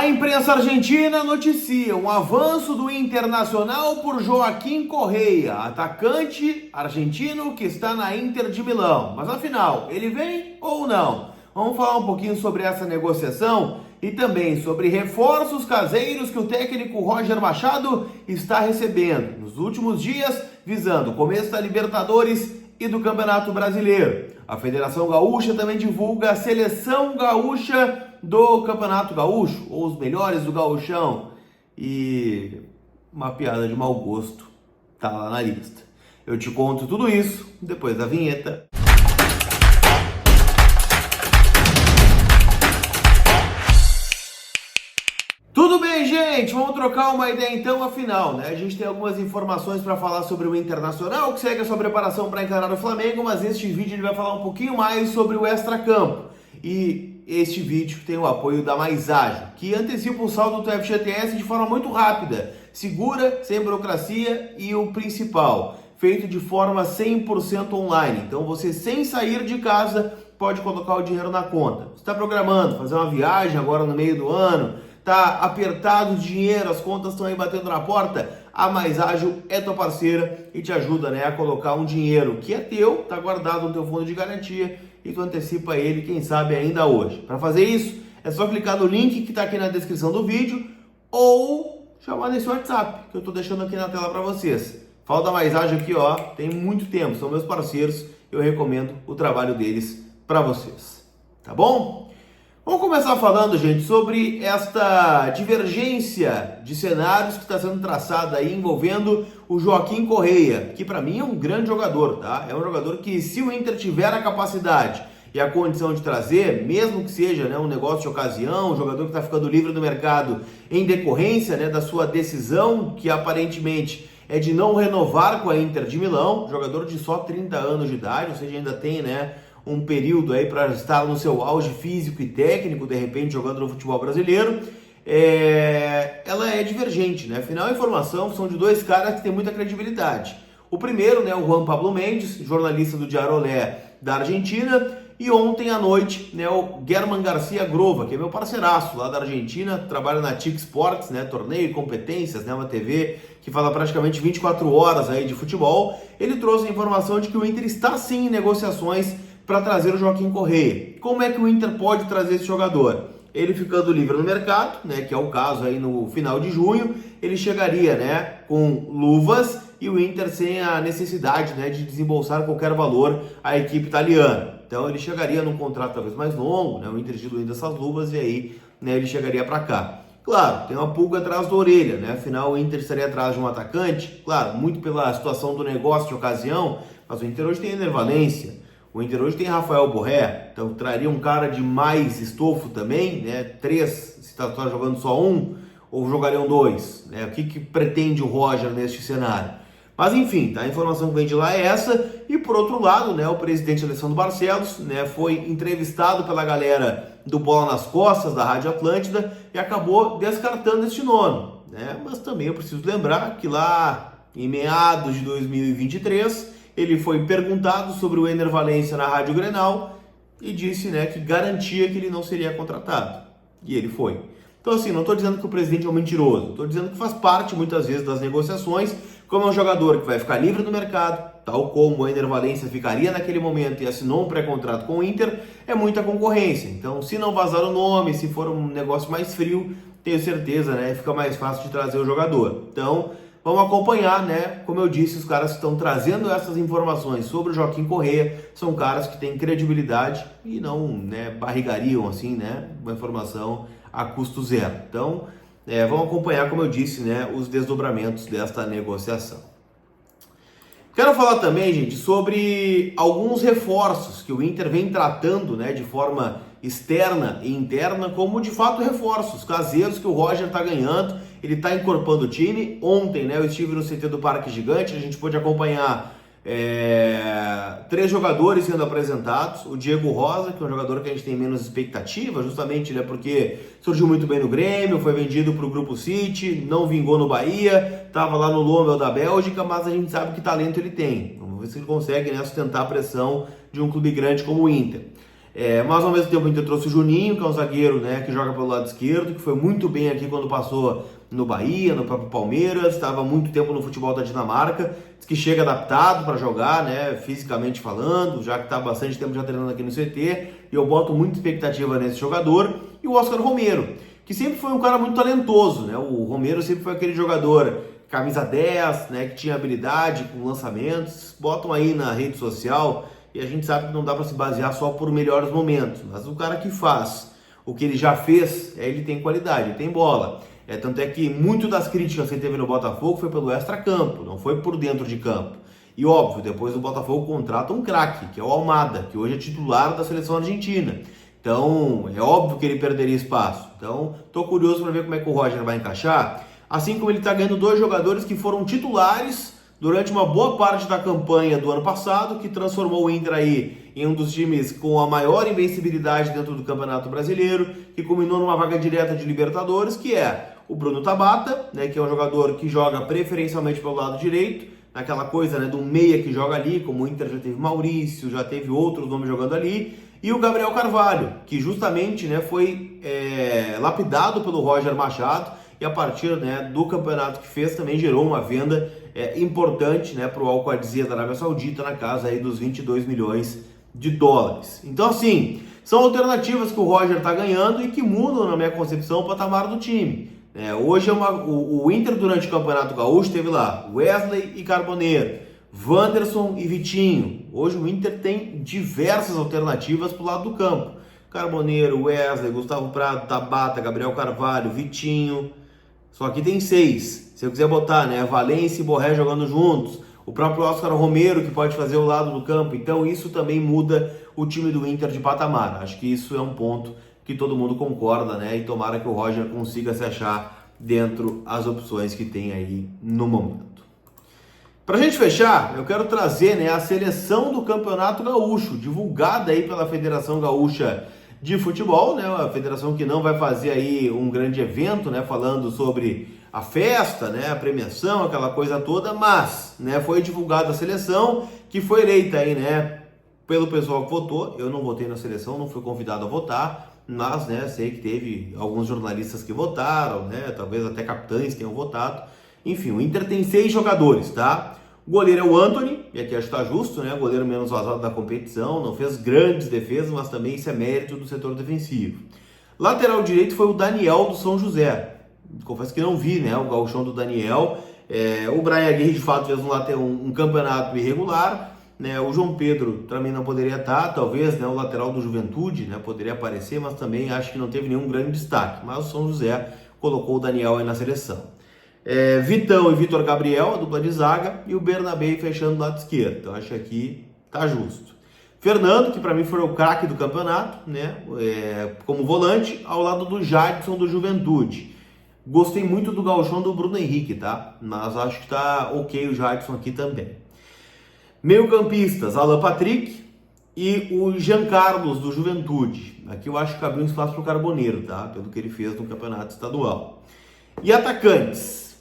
A imprensa argentina noticia um avanço do Internacional por Joaquim Correa, atacante argentino que está na Inter de Milão. Mas afinal, ele vem ou não? Vamos falar um pouquinho sobre essa negociação e também sobre reforços caseiros que o técnico Roger Machado está recebendo nos últimos dias, visando o começo da Libertadores e do Campeonato Brasileiro. A Federação Gaúcha também divulga a seleção gaúcha do Campeonato Gaúcho, ou os melhores do Gaúchão. E uma piada de mau gosto tá lá na lista. Eu te conto tudo isso depois da vinheta. Tudo bem, gente? Vamos trocar uma ideia então, afinal, né? A gente tem algumas informações para falar sobre o Internacional, que segue a sua preparação para encarar o Flamengo, mas este vídeo ele vai falar um pouquinho mais sobre o extracampo. E este vídeo tem o apoio da Mais Ágil, que antecipa o saldo do FGTS de forma muito rápida, segura, sem burocracia e o principal, feito de forma 100% online. Então você, sem sair de casa, pode colocar o dinheiro na conta. Você está programando fazer uma viagem agora no meio do ano, tá apertado de dinheiro, as contas estão aí batendo na porta, a Mais Ágil é tua parceira e te ajuda, né, a colocar um dinheiro que é teu, tá guardado no teu fundo de garantia e tu antecipa ele, quem sabe ainda hoje. Para fazer isso, é só clicar no link que tá aqui na descrição do vídeo ou chamar nesse WhatsApp que eu tô deixando aqui na tela para vocês. Fala da Mais Ágil aqui, ó, tem muito tempo, são meus parceiros, eu recomendo o trabalho deles para vocês, tá bom? Vamos começar falando, gente, sobre esta divergência de cenários que está sendo traçada aí envolvendo o Joaquim Correa, que para mim é um grande jogador, tá? É um jogador que, se o Inter tiver a capacidade e a condição de trazer, mesmo que seja, né, um negócio de ocasião, um jogador que está ficando livre do mercado em decorrência, né, da sua decisão, que aparentemente é de não renovar com a Inter de Milão, jogador de só 30 anos de idade, ou seja, ainda tem, né, um período aí para estar no seu auge físico e técnico, de repente jogando no futebol brasileiro, ela é divergente, né? Afinal, a informação são de dois caras que têm muita credibilidade. O primeiro, né, o Juan Pablo Mendes, jornalista do Diário Olé da Argentina, e ontem à noite, né, o Germán García Grova, que é meu parceiraço lá da Argentina, trabalha na TIC Sports, né, torneio e competências, né, uma TV que fala praticamente 24 horas aí de futebol. Ele trouxe a informação de que o Inter está sim em negociações para trazer o Joaquim Correa. Como é que o Inter pode trazer esse jogador? Ele ficando livre no mercado, né, que é o caso aí no final de junho, ele chegaria, né, com luvas e o Inter sem a necessidade, né, de desembolsar qualquer valor à equipe italiana. Então ele chegaria num contrato talvez mais longo, né, o Inter diluindo essas luvas e aí, né, ele chegaria para cá. Claro, tem uma pulga atrás da orelha, né, afinal o Inter estaria atrás de um atacante, claro, muito pela situação do negócio de ocasião, mas o Inter hoje tem Ener Valencia. O Inter hoje tem Rafael Borré, então traria um cara de mais estofo também, né? 3, se está jogando só um, ou jogariam 2, né? O que pretende o Roger neste cenário? Mas enfim, tá? A informação que vem de lá é essa. E por outro lado, né, o presidente Alessandro Barcelos, né, foi entrevistado pela galera do Bola nas Costas, da Rádio Atlântida, e acabou descartando este nome, né? Mas também eu preciso lembrar que lá em meados de 2023... ele foi perguntado sobre o Ener Valencia na Rádio Grenal e disse, né, que garantia que ele não seria contratado. E ele foi. Então, assim, não estou dizendo que o presidente é um mentiroso. Estou dizendo que faz parte, muitas vezes, das negociações. Como é um jogador que vai ficar livre no mercado, tal como o Ener Valencia ficaria naquele momento e assinou um pré-contrato com o Inter, é muita concorrência. Então, se não vazar o nome, se for um negócio mais frio, tenho certeza, né, fica mais fácil de trazer o jogador. Então, vamos acompanhar, né? Como eu disse, os caras que estão trazendo essas informações sobre o Joaquim Correa são caras que têm credibilidade e não, né, barrigariam, assim, né, uma informação a custo zero. Então, vamos acompanhar, como eu disse, né, os desdobramentos desta negociação. Quero falar também, gente, sobre alguns reforços que o Inter vem tratando, né, de forma externa e interna, como de fato reforços caseiros que o Roger está ganhando. Ele está encorpando o time. Ontem, né, eu estive no CT do Parque Gigante, a gente pôde acompanhar 3 jogadores sendo apresentados. O Diego Rosa, que é um jogador que a gente tem menos expectativa, justamente, né, porque surgiu muito bem no Grêmio, foi vendido para o Grupo City, não vingou no Bahia, estava lá no Lommel da Bélgica, mas a gente sabe que talento ele tem. Vamos ver se ele consegue, né, sustentar a pressão de um clube grande como o Inter. Mas ao mesmo tempo o Inter trouxe o Juninho, que é um zagueiro, né, que joga pelo lado esquerdo, que foi muito bem aqui quando passou no Bahia, no próprio Palmeiras, estava há muito tempo no futebol da Dinamarca, diz que chega adaptado para jogar, né, fisicamente falando, já que está há bastante tempo já treinando aqui no CT, e eu boto muita expectativa nesse jogador. E o Oscar Romero, que sempre foi um cara muito talentoso, né, o Romero sempre foi aquele jogador camisa 10, né, que tinha habilidade com lançamentos. Botam aí na rede social e a gente sabe que não dá para se basear só por melhores momentos, mas o cara que faz o que ele já fez, ele tem qualidade, ele tem bola. Tanto é que muito das críticas que ele teve no Botafogo foi pelo extra-campo, não foi por dentro de campo. E óbvio, depois o Botafogo contrata um craque, que é o Almada, que hoje é titular da seleção argentina. Então, é óbvio que ele perderia espaço. Então, tô curioso para ver como é que o Roger vai encaixar. Assim como ele está ganhando 2 jogadores que foram titulares durante uma boa parte da campanha do ano passado, que transformou o Inter aí em um dos times com a maior invencibilidade dentro do Campeonato Brasileiro, que culminou numa vaga direta de Libertadores, que é o Bruno Tabata, né, que é um jogador que joga preferencialmente pelo lado direito, naquela coisa, né, do meia que joga ali, como o Inter já teve Maurício, já teve outros nomes jogando ali, e o Gabriel Carvalho, que justamente, né, foi lapidado pelo Roger Machado, e a partir, né, do campeonato que fez também gerou uma venda importante, né, para o Al Qadsia da Arábia Saudita, na casa aí dos 22 milhões de dólares. Então, assim, são alternativas que o Roger está ganhando e que mudam, na minha concepção, o patamar do time. Hoje o Inter, durante o Campeonato Gaúcho, teve lá Wesley e Carboneiro, Wanderson e Vitinho. Hoje o Inter tem diversas alternativas para o lado do campo. Carboneiro, Wesley, Gustavo Prado, Tabata, Gabriel Carvalho, Vitinho. Só que tem 6. Se eu quiser botar, né, Valência e Borré jogando juntos, o próprio Oscar Romero que pode fazer o lado do campo. Então isso também muda o time do Inter de patamar. Acho que isso é um ponto que todo mundo concorda, né? E tomara que o Roger consiga se achar dentro as opções que tem aí no momento. Pra gente fechar, eu quero trazer, né, a seleção do Campeonato Gaúcho, divulgada aí pela Federação Gaúcha de Futebol, né? A federação que não vai fazer aí um grande evento, né, falando sobre a festa, né, a premiação, aquela coisa toda, mas, né, foi divulgada a seleção que foi eleita aí, né, pelo pessoal que votou. Eu não votei na seleção, não fui convidado a votar, mas, né, sei que teve alguns jornalistas que votaram, né, talvez até capitães tenham votado. Enfim, o Inter tem 6 jogadores, tá? O goleiro é o Antony, e aqui acho que tá justo, né? O goleiro menos vazado da competição, não fez grandes defesas, mas também isso é mérito do setor defensivo. Lateral direito foi o Daniel do São José. Confesso que não vi, né, o gauchão do Daniel. O Brian Aguirre, de fato, fez um campeonato irregular, né? O João Pedro também não poderia estar, talvez, né, o lateral do Juventude, né, poderia aparecer, mas também acho que não teve nenhum grande destaque. Mas o São José colocou o Daniel aí na seleção. Vitão e Vitor Gabriel, a dupla de zaga, e o Bernabé fechando do lado esquerdo. Então acho que aqui tá justo. Fernando, que para mim foi o craque do campeonato, né, como volante, ao lado do Jadson do Juventude. Gostei muito do gauchão do Bruno Henrique, tá? Mas acho que tá ok o Jadson aqui também. Meio-campistas, Alan Patrick e o Jean Carlos do Juventude. Aqui eu acho que abriu um espaço pro Carboneiro, tá? Pelo que ele fez no campeonato estadual. E atacantes,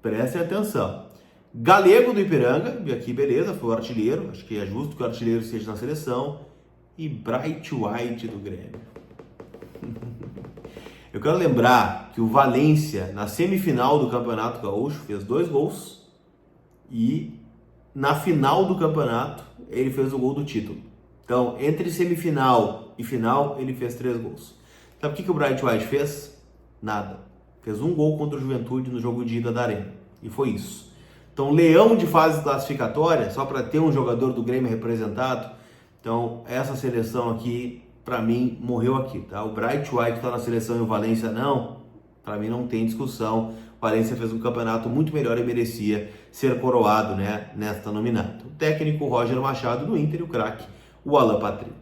prestem atenção. Galego do Ipiranga, e aqui beleza, foi o artilheiro, acho que é justo que o artilheiro seja na seleção. E Bright White do Grêmio. Eu quero lembrar que o Valência, na semifinal do Campeonato Gaúcho, fez 2 gols. E na final do campeonato, ele fez o gol do título. Então, entre semifinal e final, ele fez 3 gols. Sabe o que o Bright White fez? Nada. Fez 1 gol contra o Juventude no jogo de ida da Arena. E foi isso. Então, leão de fase classificatória, só para ter um jogador do Grêmio representado. Então, essa seleção aqui, para mim, morreu aqui, tá? O Bright White está na seleção e o Valência não. Para mim, não tem discussão. O Valência fez um campeonato muito melhor e merecia ser coroado, né, nesta nominata. O técnico Roger Machado do Inter e o craque, o Alan Patrick.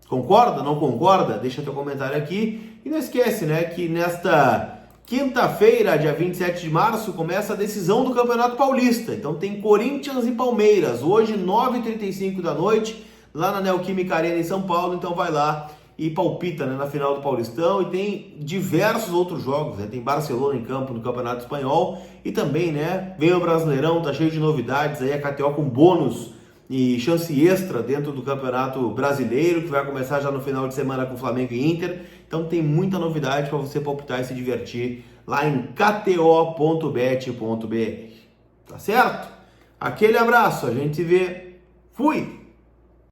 Concorda? Não concorda? Deixa teu comentário aqui. E não esquece, né, que nesta quinta-feira, dia 27 de março, começa a decisão do Campeonato Paulista. Então tem Corinthians e Palmeiras, hoje 9h35 da noite, lá na Neoquímica Arena em São Paulo. Então vai lá e palpita, né, na final do Paulistão. E tem diversos outros jogos, né? Tem Barcelona em campo no Campeonato Espanhol. E também, né, vem o Brasileirão, tá cheio de novidades aí, a KTO com bônus e chance extra dentro do Campeonato Brasileiro, que vai começar já no final de semana com Flamengo e Inter. Então tem muita novidade para você palpitar e se divertir lá em kto.bet.br. Tá certo? Aquele abraço, a gente se vê. Fui!